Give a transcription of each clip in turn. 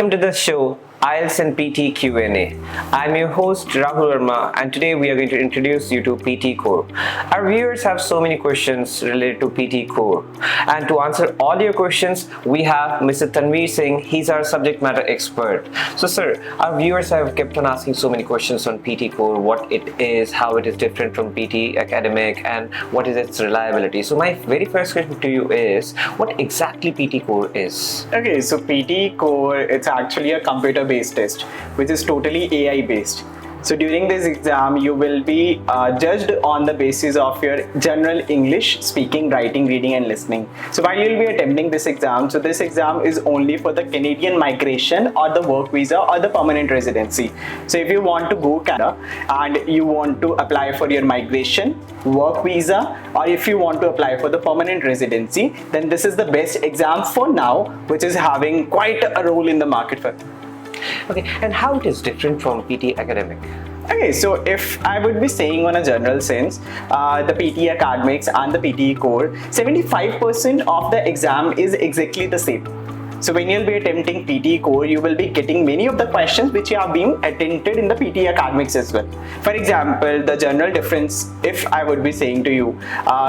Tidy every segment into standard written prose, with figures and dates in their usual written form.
Welcome to the show IELTS and PT Q&A. I'm your host Rahul Verma, and today we are going to introduce you to PTE Core. Our viewers have so many questions related to PTE Core, and to answer all your questions we have Mr. Tanveer Singh. He's our subject matter expert. So sir, our viewers have kept on asking so many questions on PTE Core, what it is, how it is different from PTE Academic, and what is its reliability. So my very first question to you is, what exactly PTE Core is? Okay, so PTE Core, it's actually a computer-based test, which is totally AI-based. So during this exam, you will be judged on the basis of your general English, speaking, writing, reading and listening. So while you'll be attempting this exam, so this exam is only for the Canadian migration or the work visa or the permanent residency. So if you want to go Canada and you want to apply for your migration, work visa, or if you want to apply for the permanent residency, then this is the best exam for now, which is having quite a role in the market for. Okay, and how it is different from PTE Academic? Okay, so if I would be saying on a general sense, the PTE Academics and the PTE Core, 75% of the exam is exactly the same. So when you'll be attempting PTE Core, you will be getting many of the questions which have been attempted in the PTE Academics as well. For example, the general difference, if I would be saying to you,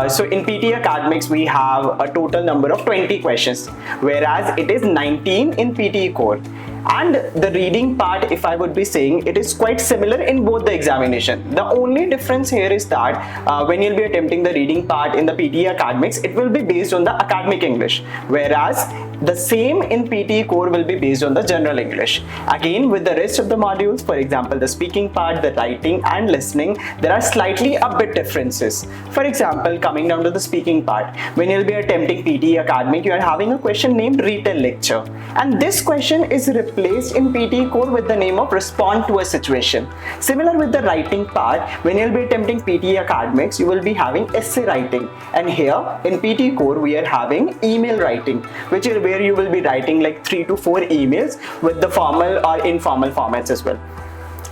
so in PTE Academics, we have a total number of 20 questions, whereas it is 19 in PTE Core. And the reading part, if I would be saying, it is quite similar in both the examination. The only difference here is that when you'll be attempting the reading part in the PTE Academics, it will be based on the academic English, whereas the same in PTE Core will be based on the general English. Again, with the rest of the modules, for example, the speaking part, the writing and listening, there are slightly a bit differences. For example, coming down to the speaking part, when you'll be attempting PTE Academic, you are having a question named retell lecture, and this question is replaced in PTE Core with the name of respond to a situation. Similar with the writing part, when you'll be attempting PTE Academics, you will be having essay writing, and here in PTE Core we are having email writing, which is where you will be writing like 3 to 4 emails with the formal or informal formats as well.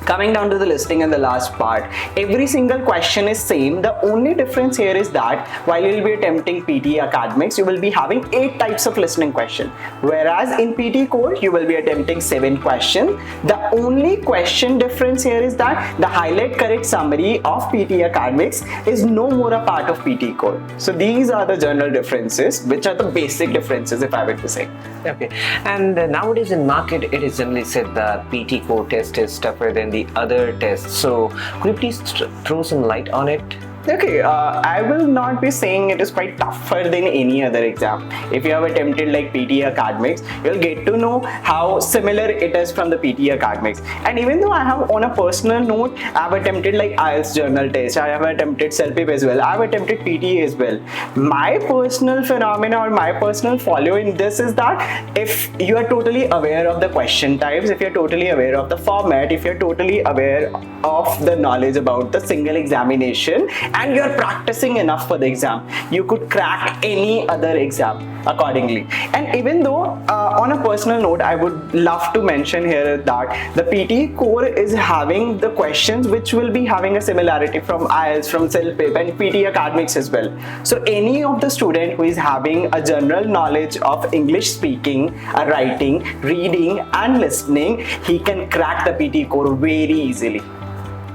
Coming down to the listening and the last part, every single question is same. The only difference here is that while you'll be attempting PTE Academics, you will be having 8 types of listening question, whereas in PTE Core you will be attempting 7 questions. The only question difference here is that the highlight correct summary of PTE Academics is no more a part of PTE Core. So these are the general differences, which are the basic differences, if I were to say. Okay, and nowadays in market it is generally said that PTE Core test is tougher than the other tests. So could you please throw some light on it? Okay, I will not be saying it is quite tougher than any other exam. If you have attempted like PTE Academics, you'll get to know how similar it is from the PTE Academics. And even though I have on a personal note, I have attempted like IELTS journal test, I have attempted self-pip as well, I have attempted PTE as well. My personal phenomena or my personal follow in this is that if you are totally aware of the question types, if you're totally aware of the format, if you're totally aware of the knowledge about the single examination, and you're practicing enough for the exam, you could crack any other exam accordingly. And even though on a personal note, I would love to mention here that the PTE Core is having the questions which will be having a similarity from IELTS, from self-pip and PTE Academics as well. So any of the student who is having a general knowledge of English speaking, writing, reading and listening, he can crack the PTE Core very easily.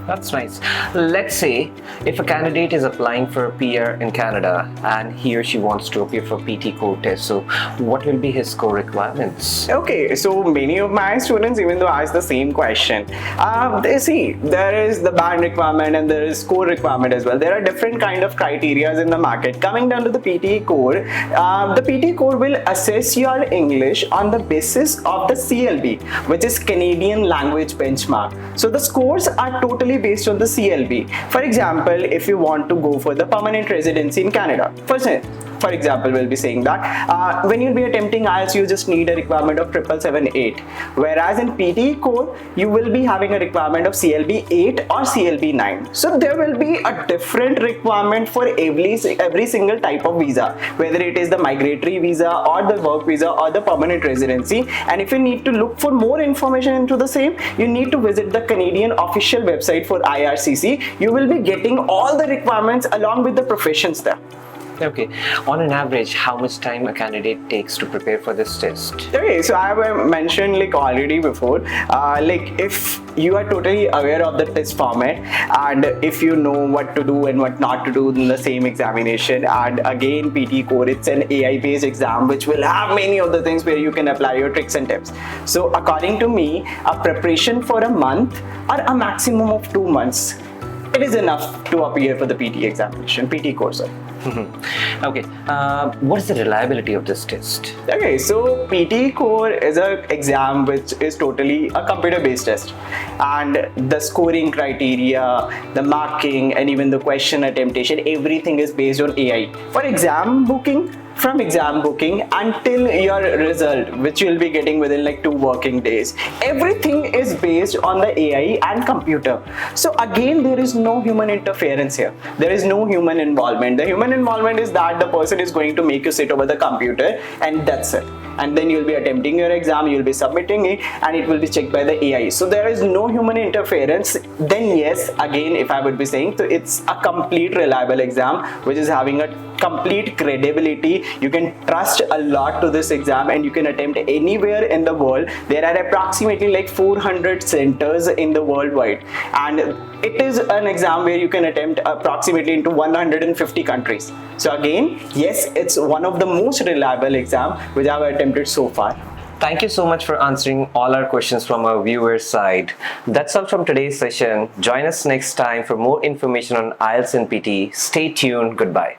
That's nice. Let's say if a candidate is applying for a PR in Canada and he or she wants to appear for PTE Core test, so what will be his core requirements? Okay, so many of my students, even though ask the same question, they see there is the band requirement and there is core requirement as well. There are different kind of criteria in the market. Coming down to the PTE Core, the PTE Core will assess your English on the basis of the CLB, which is Canadian Language Benchmark. So the scores are totally based on the CLB. For example, if you want to go for the permanent residency in Canada, for example, we'll be saying that when you'll be attempting IELTS, you just need a requirement of 777-8, whereas in PTE Core, you will be having a requirement of CLB 8 or CLB 9. So there will be a different requirement for every single type of visa, whether it is the migratory visa or the work visa or the permanent residency. And if you need to look for more information into the same, you need to visit the Canadian official website for IRCC. You will be getting all the requirements along with the professions there. Okay, on an average, how much time a candidate takes to prepare for this test? Okay, so I have mentioned like already before, like if you are totally aware of the test format and if you know what to do and what not to do in the same examination, and again PTE Core, it's an AI based exam which will have many of the things where you can apply your tricks and tips. So according to me, a preparation for a month or a maximum of 2 months, it is enough to appear for the PTE examination, PTE Core, sorry. Okay, what is the reliability of this test? Okay, so PTE Core is an exam which is totally a computer-based test, and the scoring criteria, the marking, and even the question attemptation, everything is based on AI. For exam booking, from exam booking until your result, which you'll be getting within like 2 working days, everything is based on the AI and computer. So again, there is no human interference here. There is no human involvement. The human involvement is that the person is going to make you sit over the computer, and that's it. And then you'll be attempting your exam, you'll be submitting it, and it will be checked by the AI. So there is no human interference. Then yes, again, if I would be saying, so it's a complete reliable exam which is having a complete credibility. You can trust a lot to this exam, and you can attempt anywhere in the world. There are approximately like 400 centers in the worldwide, and it is an exam where you can attempt approximately into 150 countries. So again, yes, it's one of the most reliable exam which I've attempted so far. Thank you so much for answering all our questions from our viewers' side. That's all from today's session. Join us next time for more information on IELTS and PTE. Stay tuned. Goodbye.